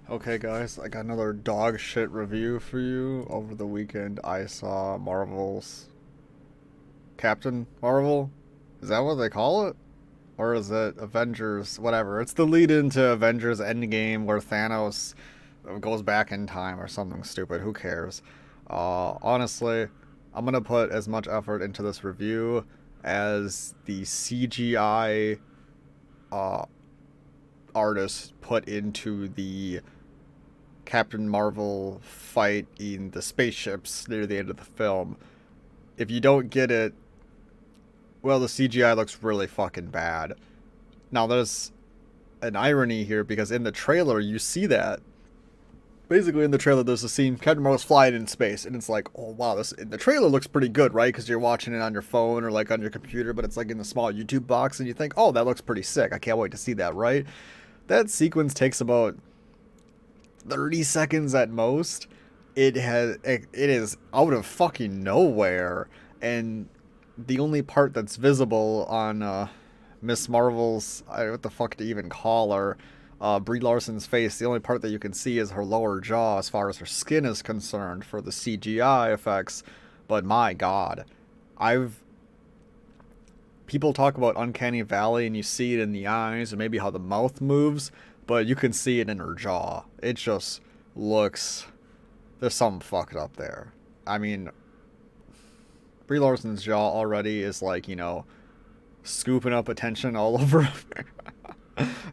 Okay, guys, I got another dog shit review for you. Over the weekend, I saw Marvel's Captain Marvel. Is that what they call it? Or is it Avengers? Whatever. It's the lead into Avengers Endgame where Thanos goes back in time or something stupid. Who cares? Honestly, I'm gonna put as much effort into this review as the CGI uh, artists put into the Captain Marvel fight in the spaceships near the end of the film. If you don't get it, well, the CGI looks really fucking bad. Now, there's an irony here because in the trailer, you see that. Basically, in the trailer, there's a scene Captain Marvel's flying in space, and it's like, oh wow, this the trailer looks pretty good, right? Because you're watching it on your phone or like on your computer, but it's like in the small YouTube box, and you think, oh, that looks pretty sick. I can't wait to see that, right? That sequence takes about 30 seconds at most. It is out of fucking nowhere, and the only part that's visible on Miss Marvel's, what the fuck to even call her, Brie Larson's face, the only part that you can see is her lower jaw as far as her skin is concerned for the CGI effects. But my god, I've people talk about Uncanny Valley and you see it in the eyes and maybe how the mouth moves, but you can see it in her jaw. It just looks, there's something fucked up there. I mean, Brie Larson's jaw already is like, scooping up attention all over.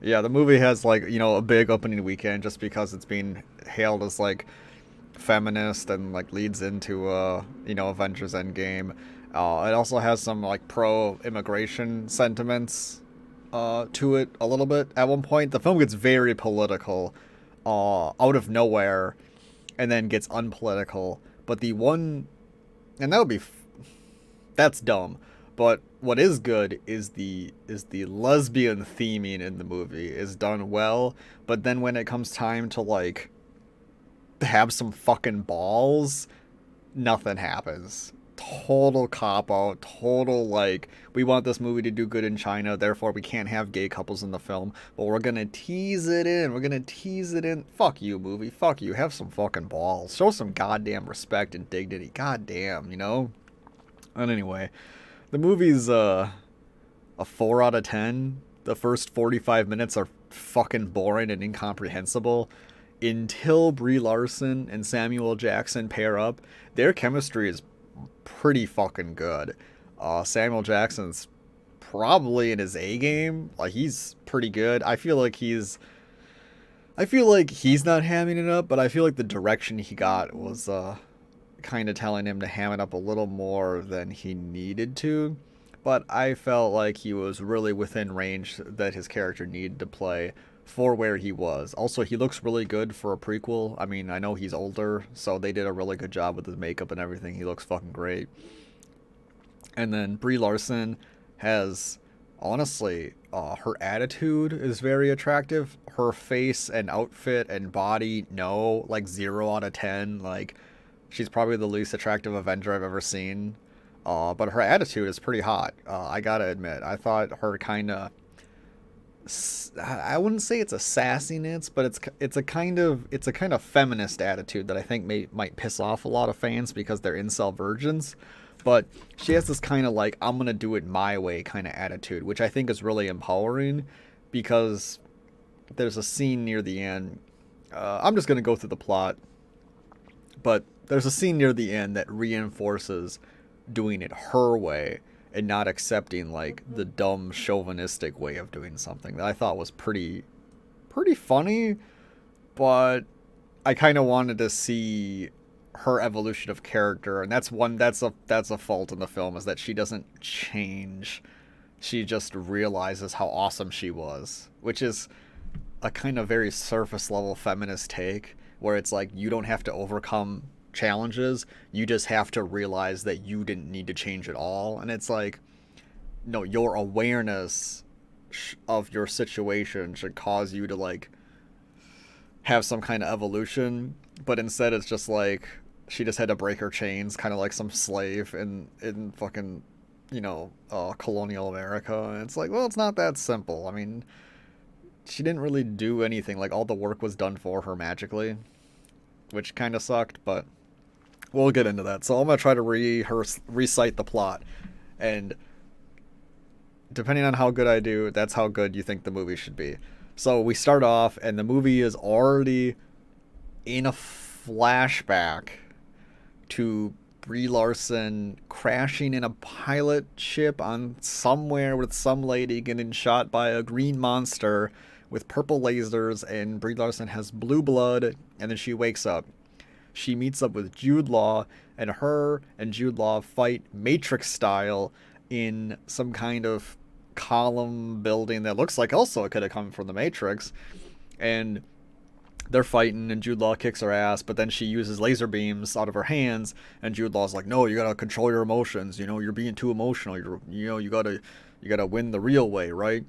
Yeah, the movie has like, a big opening weekend just because it's being hailed as like feminist and like leads into Avengers Endgame. It also has some like pro immigration sentiments to it a little bit. At one point, the film gets very political out of nowhere, and then gets unpolitical. But the one, and that would be that's dumb. But what is good is the lesbian theming in the movie is done well. But then when it comes time to like have some fucking balls, nothing happens. Total cop out, total like, we want this movie to do good in China, therefore we can't have gay couples in the film, but we're gonna tease it in. We're gonna tease it in. Fuck you, movie. Fuck you. Have some fucking balls. Show some goddamn respect and dignity. Goddamn. And anyway, the movie's a 4 out of 10. The first 45 minutes are fucking boring and incomprehensible until Brie Larson and Samuel Jackson pair up. Their chemistry is pretty fucking good. Samuel Jackson's probably in his A game. Like, he's pretty good. I feel like he's not hamming it up, but I feel like the direction he got was kind of telling him to ham it up a little more than he needed to. But I felt like he was really within range that his character needed to play for where he was. Also, he looks really good for a prequel. I mean, I know he's older, so they did a really good job with his makeup and everything. He looks fucking great. And then Brie Larson has, honestly, her attitude is very attractive. Her face and outfit and body, no, like 0 out of 10. Like, she's probably the least attractive Avenger I've ever seen. But her attitude is pretty hot. I gotta admit, I thought her kind of, I wouldn't say it's a sassiness, but it's a kind of feminist attitude that I think might piss off a lot of fans because they're incel virgins. But she has this kind of like, I'm gonna do it my way kind of attitude, which I think is really empowering because there's a scene near the end. I'm just gonna go through the plot, but there's a scene near the end that reinforces doing it her way and not accepting like the dumb chauvinistic way of doing something that I thought was pretty funny, but I kind of wanted to see her evolution of character, and that's a fault in the film, is that she doesn't change. She just realizes how awesome she was, which is a kind of very surface level feminist take where it's like, you don't have to overcome challenges, you just have to realize that you didn't need to change at all. And it's like, no, your awareness of your situation should cause you to like have some kind of evolution, but instead it's just like she just had to break her chains, kind of like some slave in fucking colonial America. And it's like, well, it's not that simple. I mean, she didn't really do anything. Like, all the work was done for her magically, which kind of sucked, but we'll get into that. So I'm going to try to recite the plot. And depending on how good I do, that's how good you think the movie should be. So we start off, and the movie is already in a flashback to Brie Larson crashing in a pilot ship on somewhere with some lady getting shot by a green monster with purple lasers, and Brie Larson has blue blood, and then she wakes up. She meets up with Jude Law, and her and Jude Law fight Matrix style in some kind of column building that looks like also it could have come from the Matrix. And they're fighting, and Jude Law kicks her ass, but then she uses laser beams out of her hands, and Jude Law's like, no, you gotta control your emotions, you know, you're being too emotional, you gotta win the real way, right?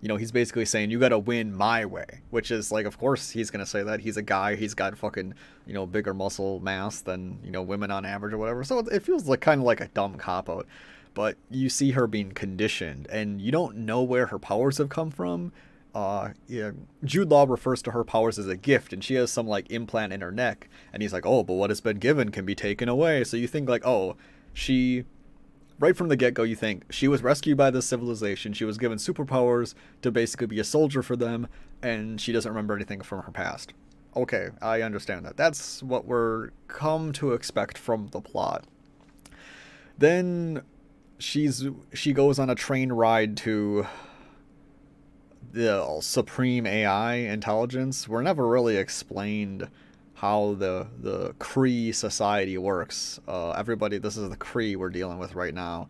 You know, he's basically saying, you gotta win my way, which is like, of course he's gonna say that. He's a guy, he's got fucking, you know, bigger muscle mass than, you know, women on average or whatever, so it feels like kind of like a dumb cop-out. But you see her being conditioned, and you don't know where her powers have come from. Yeah, Jude Law refers to her powers as a gift, and she has some like implant in her neck, and he's like, oh, but what has been given can be taken away. So you think like, oh, she, right from the get-go, you think she was rescued by this civilization, she was given superpowers to basically be a soldier for them, and she doesn't remember anything from her past. Okay, I understand that. That's what we're come to expect from the plot. Then she goes on a train ride to the Supreme AI intelligence. We're never really explained how the Cree society works. Everybody, this is the Cree we're dealing with right now.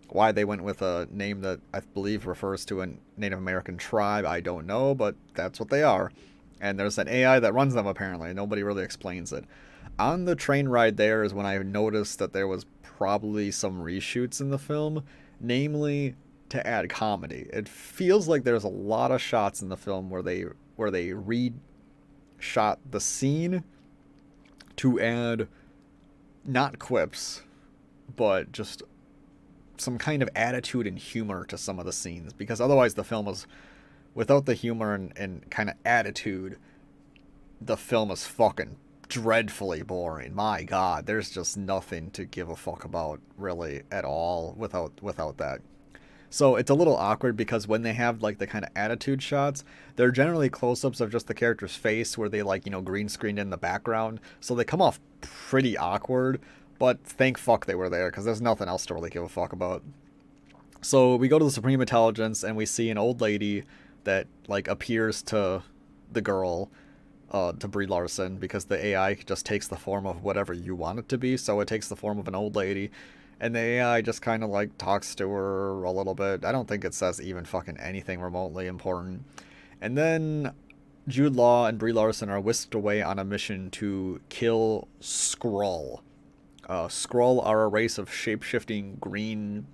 Why they went with a name that I believe refers to a Native American tribe, I don't know, but that's what they are. And there's an AI that runs them, apparently. Nobody really explains it. On the train ride there is when I noticed that there was probably some reshoots in the film, namely to add comedy. It feels like there's a lot of shots in the film where they reshot the scene to add not quips, but just some kind of attitude and humor to some of the scenes, because otherwise the film is, without the humor and kind of attitude, the film is fucking dreadfully boring. My god, there's just nothing to give a fuck about really at all without that. So it's a little awkward because when they have like the kind of attitude shots, they're generally close-ups of just the character's face where they like, you know, green screened in the background. So they come off pretty awkward, but thank fuck they were there because there's nothing else to really give a fuck about. So we go to the Supreme Intelligence and we see an old lady that like appears to the girl, to Brie Larson, because the AI just takes the form of whatever you want it to be. So it takes the form of an old lady. And the AI just kind of like talks to her a little bit. I don't think it says even fucking anything remotely important. And then Jude Law and Brie Larson are whisked away on a mission to kill Skrull. Skrull are a race of shape-shifting green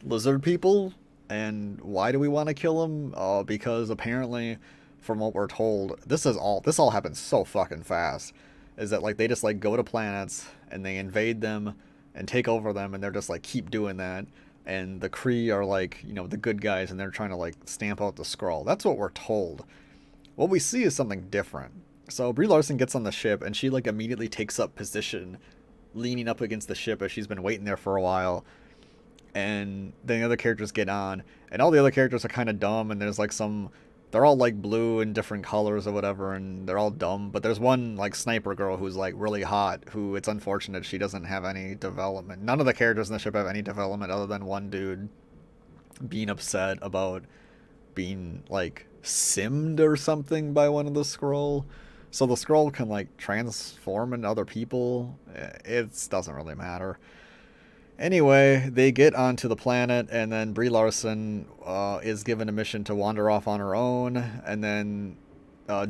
lizard people. And why do we want to kill them? Because apparently, from what we're told, this all happens so fucking fast. Is that like they just like go to planets and they invade them and take over them, and they're just like keep doing that, and the Kree are like, you know, the good guys, and they're trying to like stamp out the Skrull. That's what we're told. What we see is something different. So Brie Larson gets on the ship and she like immediately takes up position leaning up against the ship as she's been waiting there for a while, and then the other characters get on, and all the other characters are kind of dumb, and there's like they're all like blue and different colors or whatever, and they're all dumb. But there's one like sniper girl who's like really hot, who it's unfortunate she doesn't have any development. None of the characters in the ship have any development other than one dude being upset about being like simmed or something by one of the Skrull. So the Skrull can like transform into other people. It doesn't really matter. Anyway, they get onto the planet, and then Brie Larson is given a mission to wander off on her own, and then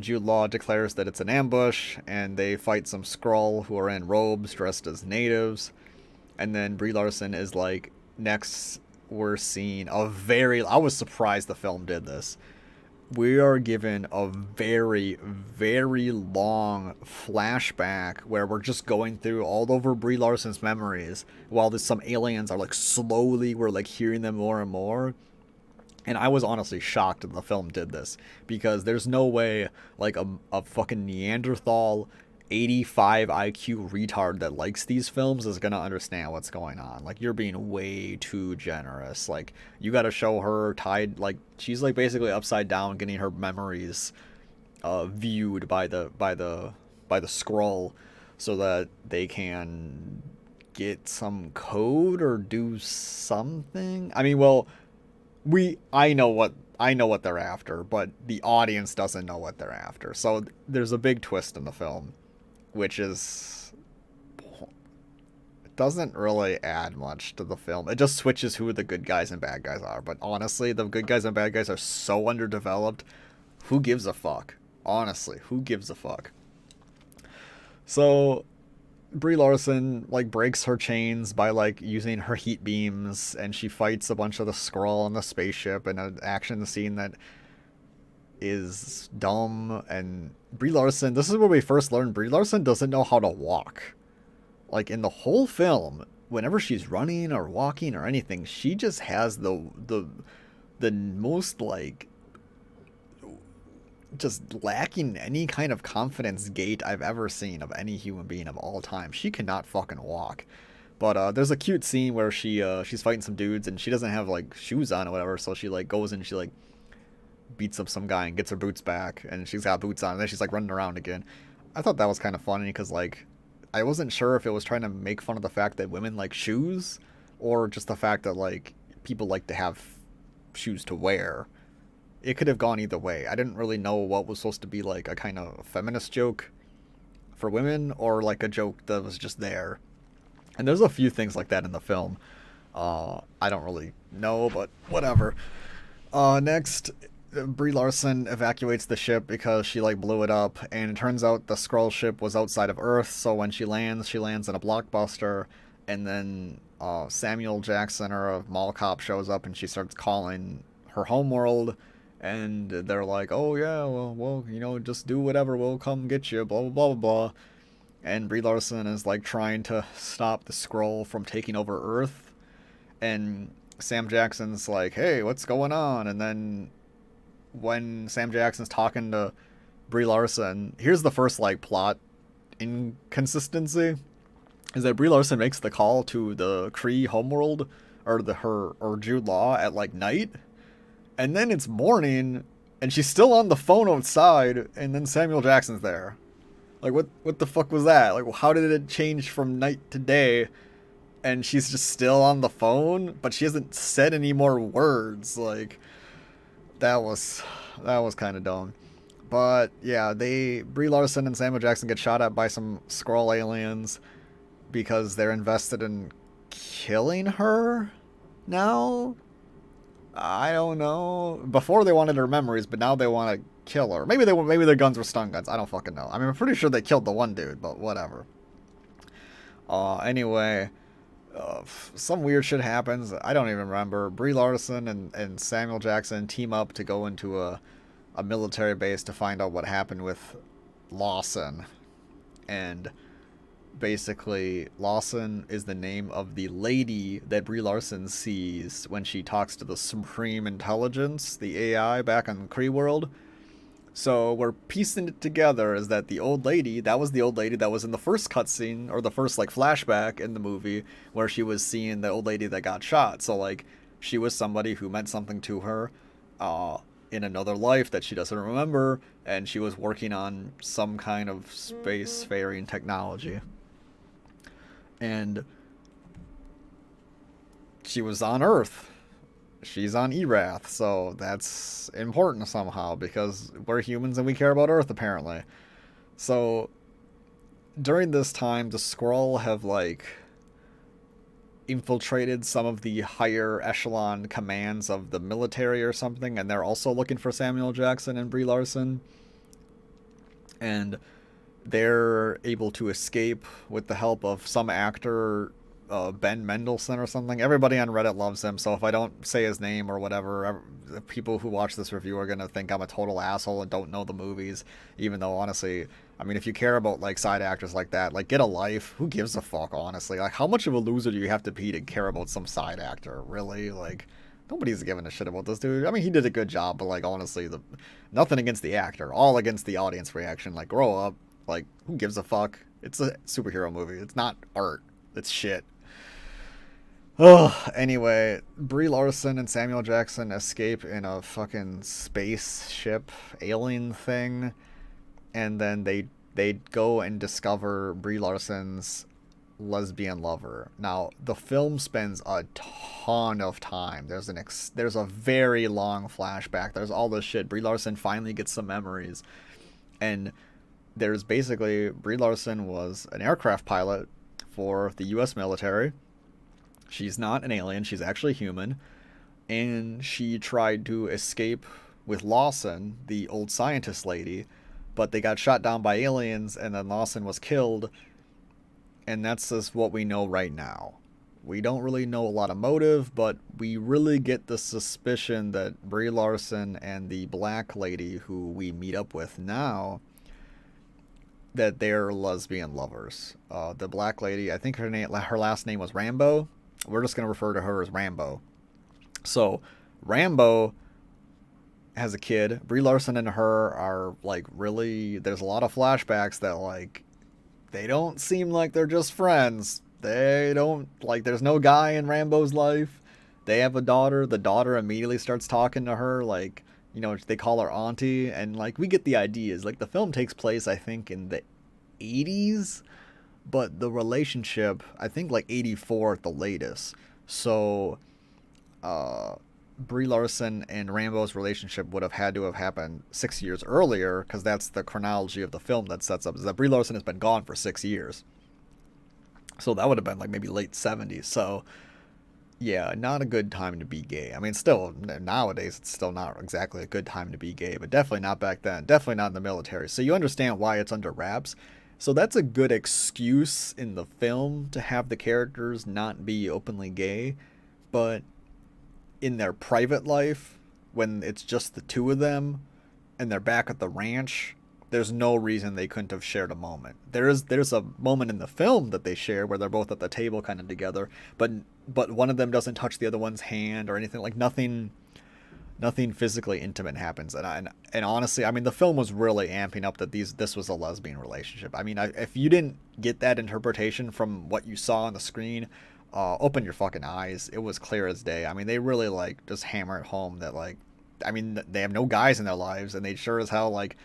Jude Law declares that it's an ambush, and they fight some Skrull who are in robes dressed as natives, and then Brie Larson is like, next we're seeing I was surprised the film did this. We are given a very, very long flashback where we're just going through all over Brie Larson's memories while there's some aliens are like slowly, we're like hearing them more and more. And I was honestly shocked that the film did this, because there's no way like a fucking Neanderthal 85 IQ retard that likes these films is gonna understand what's going on. Like, you're being way too generous. Like, you gotta show her tied, like, she's like basically upside down, getting her memories viewed by the scroll, so that they can get some code or do something. I mean, well, I know what they're after, but the audience doesn't know what they're after. So there's a big twist in the film, which is, it doesn't really add much to the film. It just switches who the good guys and bad guys are. But honestly, the good guys and bad guys are so underdeveloped. Who gives a fuck? Honestly, who gives a fuck? So Brie Larson like breaks her chains by like using her heat beams, and she fights a bunch of the Skrull on the spaceship in an action scene that is dumb. And Brie Larson, this is where we first learn Brie Larson doesn't know how to walk. Like, in the whole film, whenever she's running or walking or anything, she just has the most like just lacking any kind of confidence gait I've ever seen of any human being of all time. She cannot fucking walk. But there's a cute scene where she's fighting some dudes, and she doesn't have like shoes on or whatever, so she like goes and she like beats up some guy and gets her boots back, and she's got boots on, and then she's like running around again. I thought that was kind of funny, because like I wasn't sure if it was trying to make fun of the fact that women like shoes, or just the fact that like people like to have shoes to wear. It could have gone either way. I didn't really know what was supposed to be like a kind of feminist joke for women, or like a joke that was just there. And there's a few things like that in the film. I don't really know, but whatever. Next, Brie Larson evacuates the ship because she like blew it up, and it turns out the Skrull ship was outside of Earth. So when she lands in a blockbuster, and then Samuel Jackson, or a mall cop, shows up, and she starts calling her homeworld. And they're like, oh yeah, well, you know, just do whatever, we'll come get you, blah, blah, blah, blah, blah. And Brie Larson is like trying to stop the Skrull from taking over Earth. And Sam Jackson's like, hey, what's going on? And then when Sam Jackson's talking to Brie Larson, here's the first like plot inconsistency, is that Brie Larson makes the call to the Kree homeworld, or Jude Law, at like night. And then it's morning, and she's still on the phone outside, and then Samuel Jackson's there. Like, what the fuck was that? Like, how did it change from night to day, and she's just still on the phone, but she hasn't said any more words? Like, that was kind of dumb. But yeah, Brie Larson and Samuel Jackson get shot at by some Skrull aliens because they're invested in killing her now. I don't know. Before they wanted her memories, but now they want to kill her. Maybe their guns were stun guns. I don't fucking know. I mean, I'm pretty sure they killed the one dude, but whatever. Anyway, some weird shit happens. I don't even remember. Brie Larson and Samuel Jackson team up to go into a military base to find out what happened with Lawson. And basically, Lawson is the name of the lady that Brie Larson sees when she talks to the Supreme Intelligence, the AI, back on Kree World. So we're piecing it together as that the old lady, that was the old lady that was in the first cutscene, or the first like flashback in the movie, where she was seeing the old lady that got shot. So like, she was somebody who meant something to her in another life that she doesn't remember, and she was working on some kind of space-faring technology. And she was on Earth. She's on Erath, so that's important somehow, because we're humans and we care about Earth, apparently. So during this time, the Skrull have like infiltrated some of the higher echelon commands of the military or something, and they're also looking for Samuel Jackson and Brie Larson. And they're able to escape with the help of some actor, Ben Mendelsohn or something. Everybody on Reddit loves him, so if I don't say his name or whatever, people who watch this review are gonna think I'm a total asshole and don't know the movies, even though honestly, I mean, if you care about like side actors like that, like, get a life. Who gives a fuck, honestly? Like, how much of a loser do you have to be to care about some side actor? Really? Like, Nobody's giving a shit about this dude. I mean, he did a good job, but like honestly, nothing against the actor, all against the audience reaction. Like, grow up. Like, who gives a fuck? It's a superhero movie. It's not art. It's shit. Oh, anyway, Brie Larson and Samuel Jackson escape in a fucking spaceship alien thing, and then they go and discover Brie Larson's lesbian lover. Now, the film spends a ton of time. There's a very long flashback. There's all this shit. Brie Larson finally gets some memories, and there's basically Brie Larson was an aircraft pilot for the U.S. military. She's not an alien. She's actually human, and she tried to escape with Lawson, the old scientist lady, but they got shot down by aliens, and then Lawson was killed. And that's just what we know right now. We don't really know a lot of motive, but we really get the suspicion that Brie Larson and the black lady who we meet up with now, that they're lesbian lovers. The black lady, I think her last name was Rambo. We're just going to refer to her as Rambo. So, Rambo has a kid. Brie Larson and her are, like, really... There's a lot of flashbacks that, like... They don't seem like they're just friends. They don't... Like, there's no guy in Rambo's life. They have a daughter. The daughter immediately starts talking to her, like... You know, they call her auntie. And, like, we get the ideas. Like, the film takes place, I think, in the 80s... But the relationship, I think like 84 at the latest. So, Brie Larson and Rambo's relationship would have had to have happened 6 years earlier, because that's the chronology of the film that sets up, is that Brie Larson has been gone for 6 years. So that would have been like maybe late 70s. So, yeah, not a good time to be gay. I mean, still, nowadays, it's still not exactly a good time to be gay, but definitely not back then. Definitely not in the military. So you understand why it's under wraps. So that's a good excuse in the film to have the characters not be openly gay, but in their private life, when it's just the two of them and they're back at the ranch, there's no reason they couldn't have shared a moment. There's a moment in the film that they share where they're both at the table kind of together, but one of them doesn't touch the other one's hand or anything, like nothing physically intimate happens. And honestly, I mean, the film was really amping up that this was a lesbian relationship. I mean, if you didn't get that interpretation from what you saw on the screen, open your fucking eyes. It was clear as day. I mean, they really, like, just hammer it home that, like, I mean, they have no guys in their lives, and they sure as hell, like,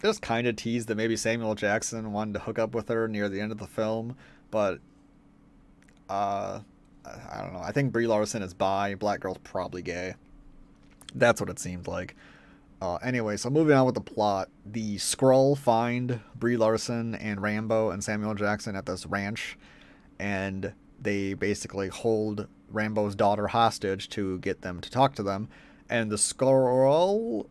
just kind of teased that maybe Samuel Jackson wanted to hook up with her near the end of the film, but, I don't know. I think Brie Larson is bi. Black girl's probably gay. That's what it seemed like. Anyway, so moving on with the plot. The Skrull find Brie Larson and Rambo and Samuel Jackson at this ranch, and they basically hold Rambo's daughter hostage to get them to talk to them. And the Skrull,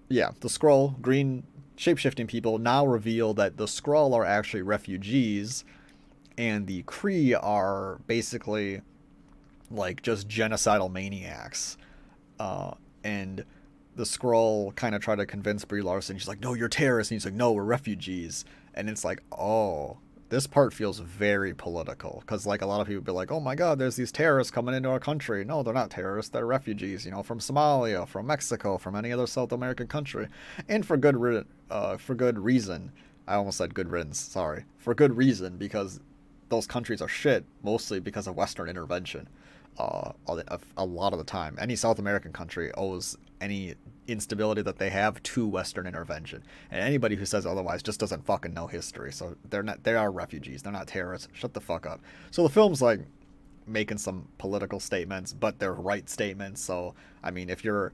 green shapeshifting people, now reveal that the Skrull are actually refugees, and the Kree are basically, like, just genocidal maniacs. And the Skrull kind of try to convince Brie Larson. She's like, no, you're terrorists. And he's like, no, we're refugees. And it's like, oh, this part feels very political. Because, like, a lot of people be like, oh my god, there's these terrorists coming into our country. No, they're not terrorists. They're refugees, you know, from Somalia, from Mexico, from any other South American country. And for good reason. I almost said good riddance, sorry. For good reason, because those countries are shit, mostly because of Western intervention. A lot of the time. Any South American country owes any instability that they have to Western intervention. And anybody who says otherwise just doesn't fucking know history. So they are refugees. They're not terrorists. Shut the fuck up. So the film's like making some political statements, but they're right statements. So, I mean, if you're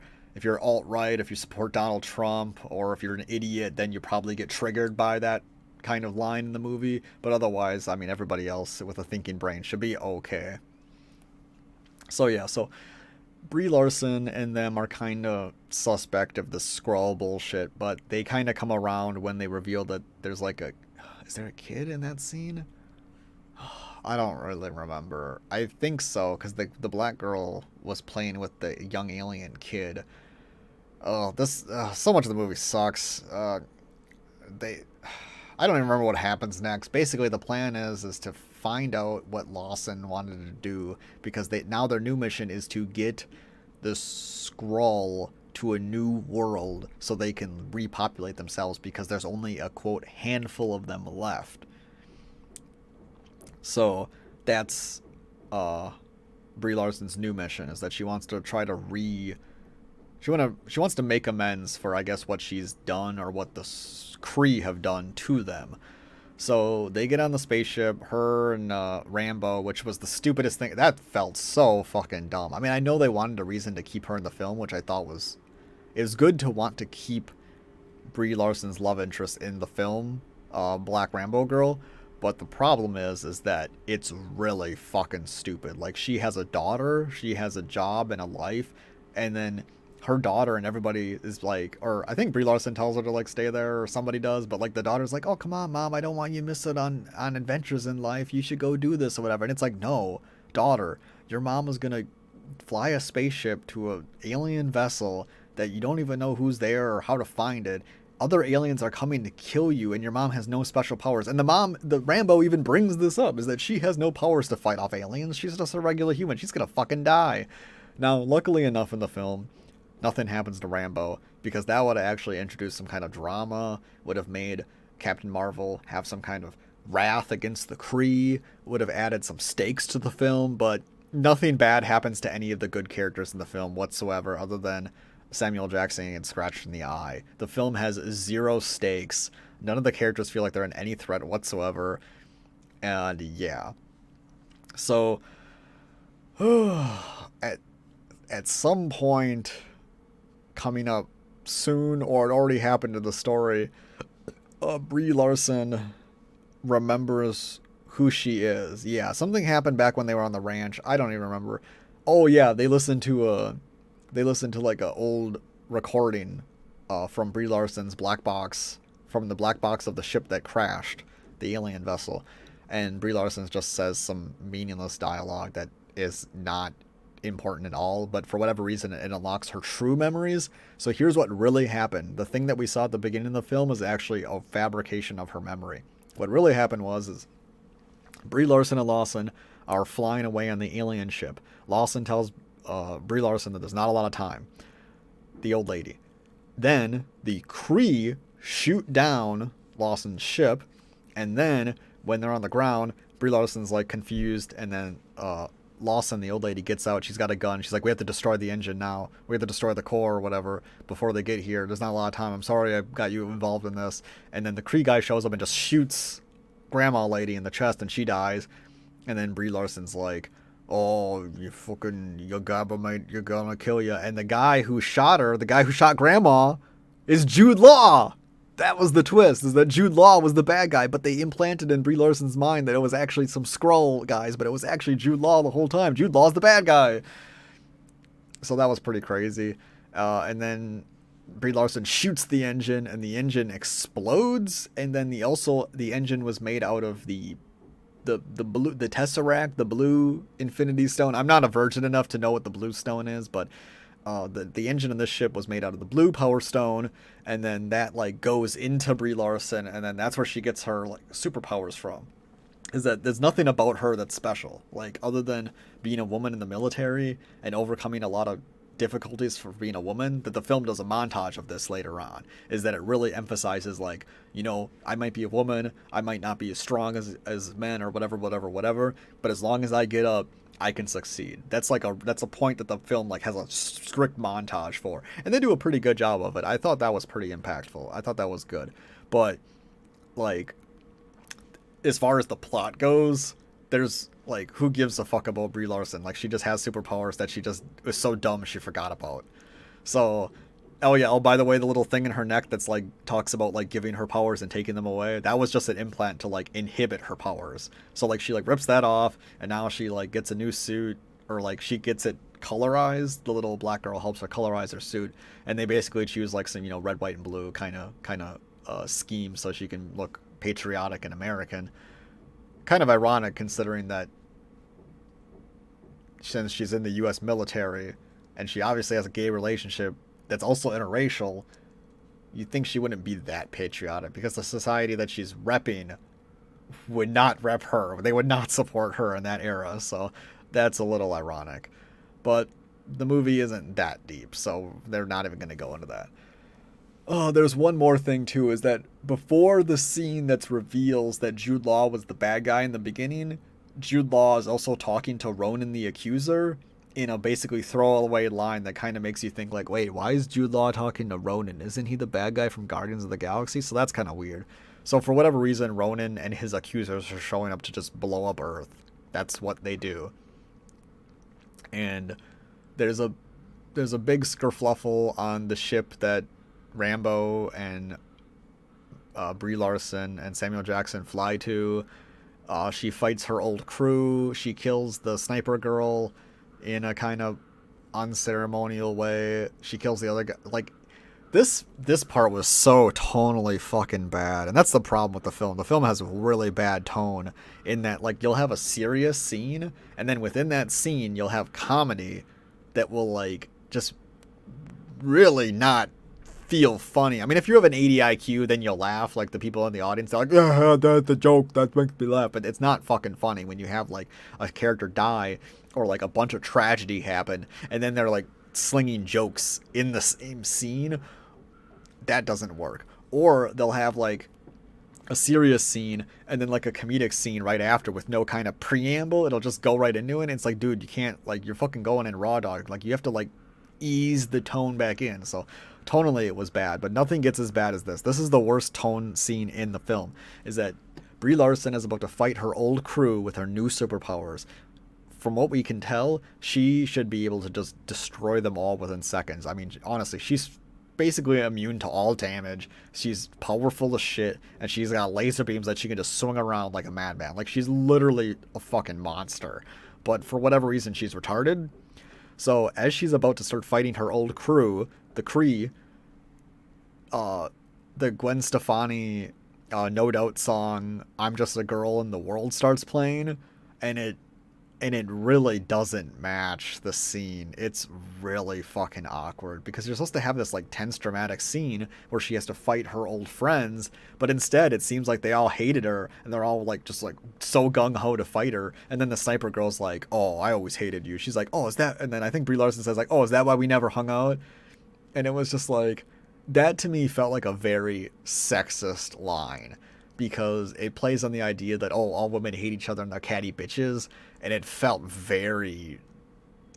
alt-right, if you support Donald Trump, or if you're an idiot, then you probably get triggered by that kind of line in the movie. But otherwise, I mean, everybody else with a thinking brain should be okay. So yeah, so Brie Larson and them are kind of suspect of the Skrull bullshit, but they kind of come around when they reveal that there's like is there a kid in that scene? I don't really remember. I think so, because the black girl was playing with the young alien kid. Oh, so much of the movie sucks. I don't even remember what happens next. Basically, the plan is to find out what Lawson wanted to do, because now their new mission is to get this scroll to a new world so they can repopulate themselves because there's only a quote handful of them left. So that's Brie Larson's new mission, is that she wants to try to she wants to make amends for, I guess, what she's done or what the Kree have done to them. So they get on the spaceship, her and Rambo, which was the stupidest thing. That felt so fucking dumb. I mean, I know they wanted a reason to keep her in the film, which I thought was... It was good to want to keep Brie Larson's love interest in the film, Black Rambo girl. But the problem is that it's really fucking stupid. Like, she has a daughter, she has a job and a life, and then her daughter and everybody is like, or I think Brie Larson tells her to like stay there, or somebody does, but like the daughter's like, oh come on mom, I don't want you to miss it on adventures in life, you should go do this or whatever. And it's like, no, daughter, your mom is gonna fly a spaceship to an alien vessel that you don't even know who's there or how to find it. Other aliens are coming to kill you, and your mom has no special powers. And the Rambo even brings this up, is that she has no powers to fight off aliens. She's just a regular human. She's gonna fucking die. Now, luckily enough in the film, nothing happens to Rambo, because that would have actually introduced some kind of drama, would have made Captain Marvel have some kind of wrath against the Kree, would have added some stakes to the film, but nothing bad happens to any of the good characters in the film whatsoever, other than Samuel Jackson getting scratched in the eye. The film has zero stakes. None of the characters feel like they're in any threat whatsoever. And yeah. So, at some point coming up soon, or it already happened in the story, Brie Larson remembers who she is. Yeah, something happened back when they were on the ranch. I don't even remember. Oh yeah, they listened to like a old recording from Brie Larson's black box, from the black box of the ship that crashed, the alien vessel. And Brie Larson just says some meaningless dialogue that is not important at all, but for whatever reason it unlocks her true memories. So here's what really happened. The thing that we saw at the beginning of the film is actually a fabrication of her memory. What really happened is Brie Larson and Lawson are flying away on the alien ship. Lawson tells Brie Larson that there's not a lot of time, the old lady. Then the Kree shoot down Lawson's ship, and then when they're on the ground, Brie Larson's like confused, and then Lawson, the old lady, gets out. She's got a gun. She's like, we have to destroy the engine now. We have to destroy the core or whatever before they get here. There's not a lot of time. I'm sorry I got you involved in this. And then the Kree guy shows up and just shoots grandma lady in the chest, and she dies. And then Brie Larson's like, oh, you're gonna kill you. And the guy who shot her, the guy who shot grandma, is Jude Law. That was the twist, is that Jude Law was the bad guy, but they implanted in Brie Larson's mind that it was actually some Skrull guys, but it was actually Jude Law the whole time. Jude Law's the bad guy. So that was pretty crazy. And then Brie Larson shoots the engine, and the engine explodes, and then the engine was made out of the blue, the Tesseract, the blue Infinity Stone. I'm not a virgin enough to know what the blue stone is, but the engine in this ship was made out of the blue Power Stone, and then that like goes into Brie Larson, and then that's where she gets her like superpowers from. Is that there's nothing about her that's special, like other than being a woman in the military and overcoming a lot of difficulties for being a woman. That the film does a montage of this later on, is that it really emphasizes like, you know, I might be a woman, I might not be as strong as men or whatever, but as long as I get up, I can succeed. That's a point that the film like has a strict montage for, and they do a pretty good job of it. I thought that was pretty impactful. I thought that was good. But like, as far as the plot goes, there's like, who gives a fuck about Brie Larson? Like, she just has superpowers that she just was so dumb she forgot about. So, oh yeah, oh by the way, the little thing in her neck that's like talks about like giving her powers and taking them away, that was just an implant to like inhibit her powers. So like she like rips that off, and now she like gets a new suit, or like she gets it colorized. The little black girl helps her colorize her suit, and they basically choose like some, you know, red, white, and blue kind of scheme so she can look patriotic and American. Kind of ironic considering that since she's in the U.S. military and she obviously has a gay relationship that's also interracial, you'd think she wouldn't be that patriotic, because the society that she's repping would not rep her. They would not support her in that era. So that's a little ironic. But the movie isn't that deep, so they're not even going to go into that. Oh, there's one more thing too, is that before the scene that reveals that Jude Law was the bad guy in the beginning, Jude Law is also talking to Ronan the Accuser in a basically throwaway line that kind of makes you think like, wait, why is Jude Law talking to Ronan? Isn't he the bad guy from Guardians of the Galaxy? So that's kind of weird. So for whatever reason, Ronan and his accusers are showing up to just blow up Earth. That's what they do. And there's a big skerfluffle on the ship that Rambo and Brie Larson and Samuel Jackson fly to. She fights her old crew. She kills the sniper girl in a kind of unceremonial way. She kills the other guy. Like, this part was so tonally fucking bad. And that's the problem with the film. The film has a really bad tone in that, like, you'll have a serious scene, and then within that scene, you'll have comedy that will, like, just really not feel funny. I mean, if you have an 80 IQ, then you'll laugh. Like, the people in the audience, they're like, yeah, that's a joke, that makes me laugh. But it's not fucking funny when you have, like, a character die or, like, a bunch of tragedy happen, and then they're, like, slinging jokes in the same scene. That doesn't work. Or they'll have, like, a serious scene and then, like, a comedic scene right after with no kind of preamble. It'll just go right into it. And it's like, dude, you can't, like, you're fucking going in raw dog. Like, you have to, like, ease the tone back in. So tonally it was bad, but nothing gets as bad as this. This is the worst tone scene in the film, is that Brie Larson is about to fight her old crew with her new superpowers. From what we can tell, she should be able to just destroy them all within seconds. I mean, honestly, she's basically immune to all damage. She's powerful as shit, and she's got laser beams that she can just swing around like a madman. Like, she's literally a fucking monster. But for whatever reason, she's retarded. So as she's about to start fighting her old crew, the Kree, the Gwen Stefani No Doubt song, I'm Just a Girl in the World, starts playing, and it really doesn't match the scene. It's really fucking awkward, because you're supposed to have this, like, tense dramatic scene where she has to fight her old friends, but instead it seems like they all hated her and they're all, like, just, like, so gung-ho to fight her. And then the sniper girl's like, oh, I always hated you. She's like, oh, is that, and then I think Brie Larson says, like, oh, is that why we never hung out? And it was just like, that to me felt like a very sexist line, because it plays on the idea that, oh, all women hate each other and they're catty bitches, and it felt very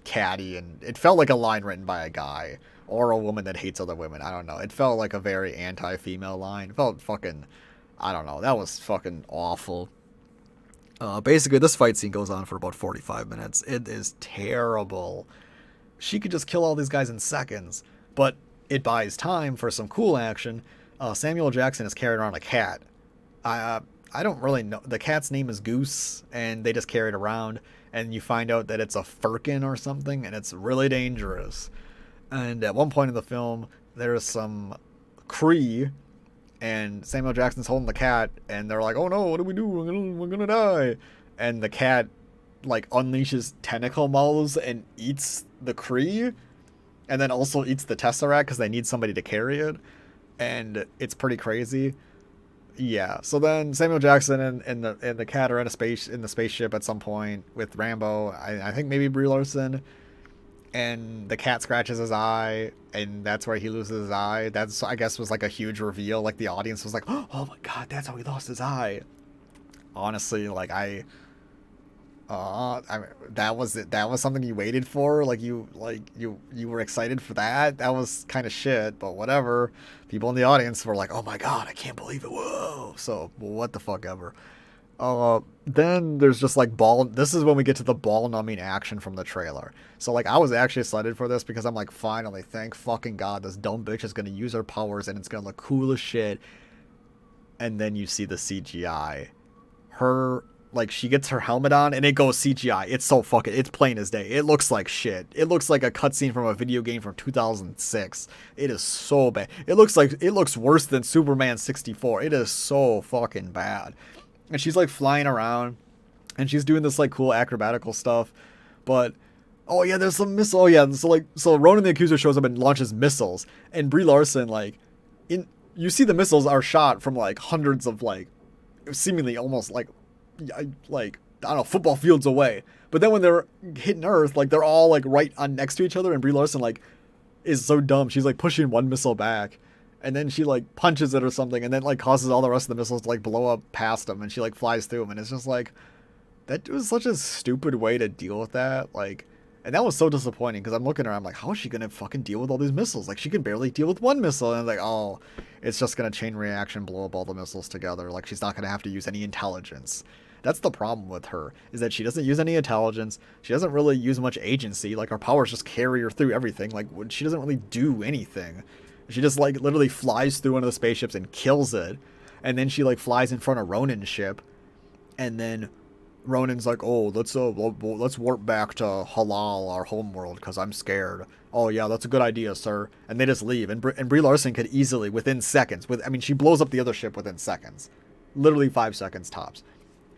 catty, and it felt like a line written by a guy or a woman that hates other women. I don't know. It felt like a very anti-female line. It felt fucking, I don't know. That was fucking awful. Basically, this fight scene goes on for about 45 minutes. It is terrible. She could just kill all these guys in seconds, but it buys time for some cool action. Samuel Jackson is carrying around a cat. I don't really know. The cat's name is Goose, and they just carry it around, and you find out that it's a firkin or something, and it's really dangerous. And at one point in the film, there's some Kree, and Samuel Jackson's holding the cat, and they're like, oh no, what do we do? We're gonna die. And the cat, like, unleashes tentacle mouths and eats the Kree, and then also eats the Tesseract because they need somebody to carry it. And it's pretty crazy. Yeah, so then Samuel Jackson and the cat are in the spaceship at some point with Rambo. I think maybe Brie Larson, and the cat scratches his eye, and that's where he loses his eye. That's, I guess, was like a huge reveal. Like, the audience was like, oh my god, that's how he lost his eye. Honestly, like, I mean, that was it. That was something you waited for. Like, you were excited for that. That was kind of shit, but whatever. People in the audience were like, "Oh my god, I can't believe it!" Whoa. So, what the fuck ever. Then there's just, like, this is when we get to the ball-numbing action from the trailer. So, like, I was actually excited for this because I'm like, finally, thank fucking god, this dumb bitch is gonna use her powers and it's gonna look cool as shit. And then you see the CGI. Like, she gets her helmet on and it goes CGI. It's so fucking, it's plain as day. It looks like shit. It looks like a cutscene from a video game from 2006. It is so bad. It looks worse than Superman 64. It is so fucking bad. And she's, like, flying around and she's doing this, like, cool acrobatical stuff. But, oh yeah, there's some missile. Oh yeah, so Ronan the Accuser shows up and launches missiles. And Brie Larson, like, you see the missiles are shot from, like, hundreds of, like, seemingly almost, like I don't know, football fields away. But then when they're hitting Earth, like they're all like right on next to each other, and Brie Larson like is so dumb. She's like pushing one missile back, and then she like punches it or something, and then like causes all the rest of the missiles to like blow up past them, and she like flies through them, and it's just like that was such a stupid way to deal with that. Like, and that was so disappointing because I'm looking at her, I'm like, how is she gonna fucking deal with all these missiles? Like, she can barely deal with one missile, and I'm like, oh, it's just gonna chain reaction, blow up all the missiles together. Like, she's not gonna have to use any intelligence. That's the problem with her, is that she doesn't use any intelligence. She doesn't really use much agency. Like, her powers just carry her through everything. Like, she doesn't really do anything. She just, like, literally flies through one of the spaceships and kills it. And then she, like, flies in front of Ronan's ship. And then Ronan's like, oh, let's warp back to Halal, our homeworld, because I'm scared. Oh, yeah, that's a good idea, sir. And they just leave. And Brie Larson could easily, within seconds, she blows up the other ship within seconds. Literally 5 seconds tops.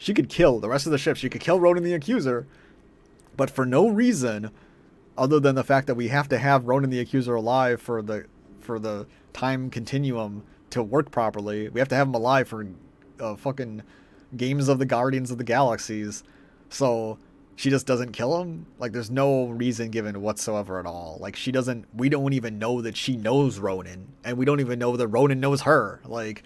She could kill the rest of the ship. She could kill Ronan the Accuser. But for no reason other than the fact that we have to have Ronan the Accuser alive for the time continuum to work properly. We have to have him alive for fucking games of the Guardians of the Galaxies. So she just doesn't kill him. Like, there's no reason given whatsoever at all. Like, we don't even know that she knows Ronan. And we don't even know that Ronan knows her. Like,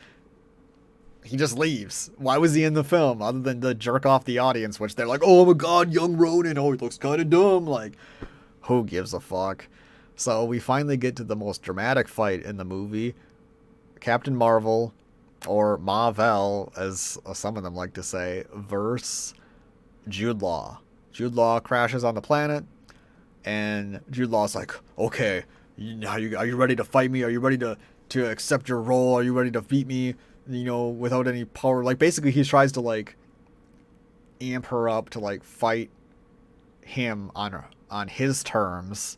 he just leaves. Why was he in the film other than to jerk off the audience, which they're like, oh my god, young Ronan, oh, he looks kind of dumb. Like, who gives a fuck? So we finally get to the most dramatic fight in the movie. Captain Marvel, or Marvel, as some of them like to say, versus Jude Law. Jude Law crashes on the planet, and Jude Law's like, okay, are you ready to fight me? Are you ready to accept your role? Are you ready to beat me? You know, without any power. Like, basically, he tries to, like, amp her up to, like, fight him on his terms,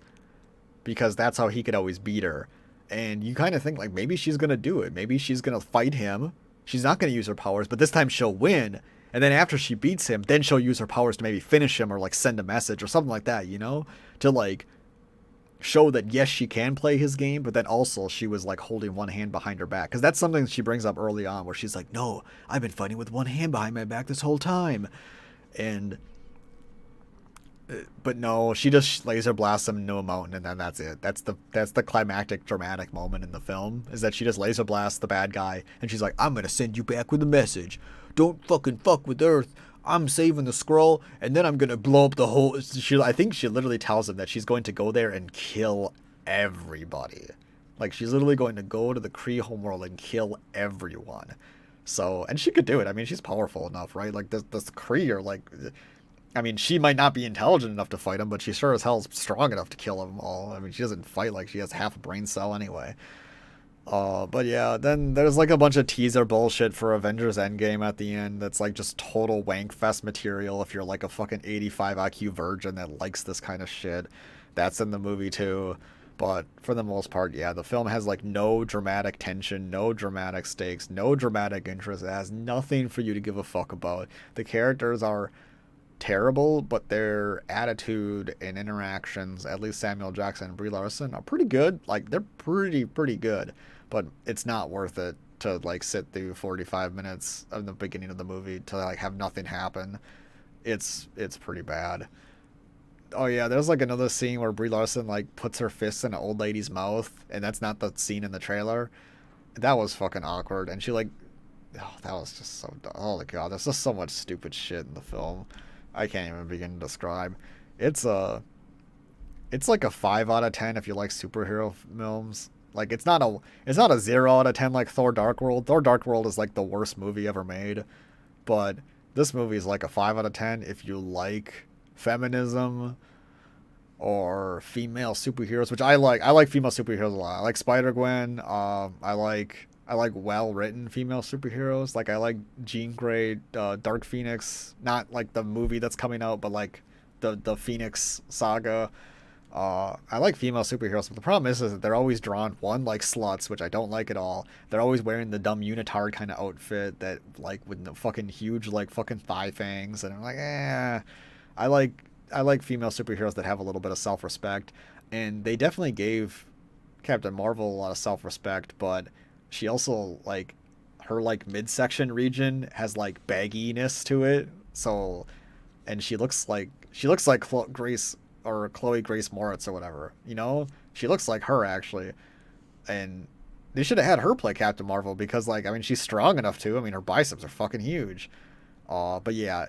because that's how he could always beat her. And you kind of think, like, maybe she's going to do it. Maybe she's going to fight him. She's not going to use her powers, but this time she'll win. And then after she beats him, then she'll use her powers to maybe finish him or, like, send a message or something like that, you know? To, like, show that, yes, she can play his game, but then also she was, like, holding one hand behind her back. Because that's something she brings up early on, where she's like, no, I've been fighting with one hand behind my back this whole time. And but no, she just laser blasts him into a mountain, and then that's it. That's the climactic, dramatic moment in the film, is that she just laser blasts the bad guy, and she's like, I'm gonna send you back with a message. Don't fucking fuck with Earth. I'm saving the Skrull, and then I'm gonna blow up the whole... I think she literally tells him that she's going to go there and kill everybody. Like, she's literally going to go to the Kree homeworld and kill everyone. So, and she could do it. I mean, she's powerful enough, right? Like, the Kree are, like... I mean, she might not be intelligent enough to fight him, but she sure as hell is strong enough to kill them all. I mean, she doesn't fight like she has half a brain cell anyway. But yeah, then there's like a bunch of teaser bullshit for Avengers Endgame at the end that's like just total wank fest material if you're like a fucking 85 IQ virgin that likes this kind of shit. That's in the movie too. But for the most part, yeah, the film has like no dramatic tension, no dramatic stakes, no dramatic interest. It has nothing for you to give a fuck about. The characters are terrible, but their attitude and interactions, at least Samuel Jackson and Brie Larson, are pretty good. Like, they're pretty good, but it's not worth it to like sit through 45 minutes of the beginning of the movie to like have nothing happen. It's pretty bad. Oh yeah, there's like another scene where Brie Larson like puts her fists in an old lady's mouth, and that's not the scene in the trailer. That was fucking awkward, and she like, oh, that was just so dumb. Oh my god, there's just so much stupid shit in the film. I can't even begin to describe. It's like a 5 out of 10 if you like superhero films. Like, it's not a 0 out of 10 like Thor Dark World. Thor Dark World is like the worst movie ever made. But this movie is like a 5 out of 10 if you like feminism or female superheroes, which I like. I like female superheroes a lot. I like Spider-Gwen. I like well-written female superheroes. Like, I like Jean Grey, Dark Phoenix, not like the movie that's coming out, but like the Phoenix saga. I like female superheroes, but the problem is that they're always drawn, one, like sluts, which I don't like at all. They're always wearing the dumb unitard kind of outfit that, like, with the fucking huge, like, fucking thigh fangs, and I'm like, I like female superheroes that have a little bit of self-respect, and they definitely gave Captain Marvel a lot of self-respect, but she also, like, her, like, midsection region has, like, bagginess to it, so and she looks like Grace or Chloe Grace Moritz or whatever. You know, she looks like her actually, and they should have had her play Captain Marvel because like I mean she's strong enough to. I mean her biceps are fucking huge. But yeah,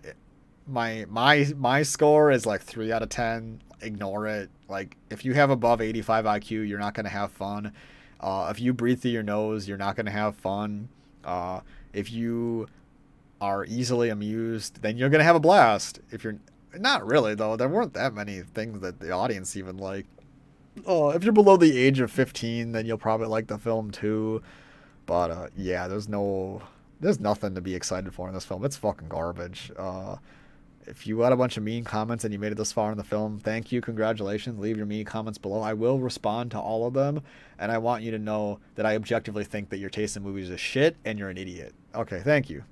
my score is like 3 out of 10. Ignore it. Like if you have above 85 IQ, you're not gonna have fun. If you breathe through your nose, you're not gonna have fun. If you are easily amused, then you're gonna have a blast. If you're not really though, there weren't that many things that the audience even like. If you're below the age of 15, then you'll probably like the film too. But yeah, there's nothing to be excited for in this film. It's fucking garbage. If you had a bunch of mean comments and you made it this far in the film, thank you, congratulations. Leave your mean comments below. I will respond to all of them, and I want you to know that I objectively think that your taste in movies is shit and you're an idiot. Okay, thank you.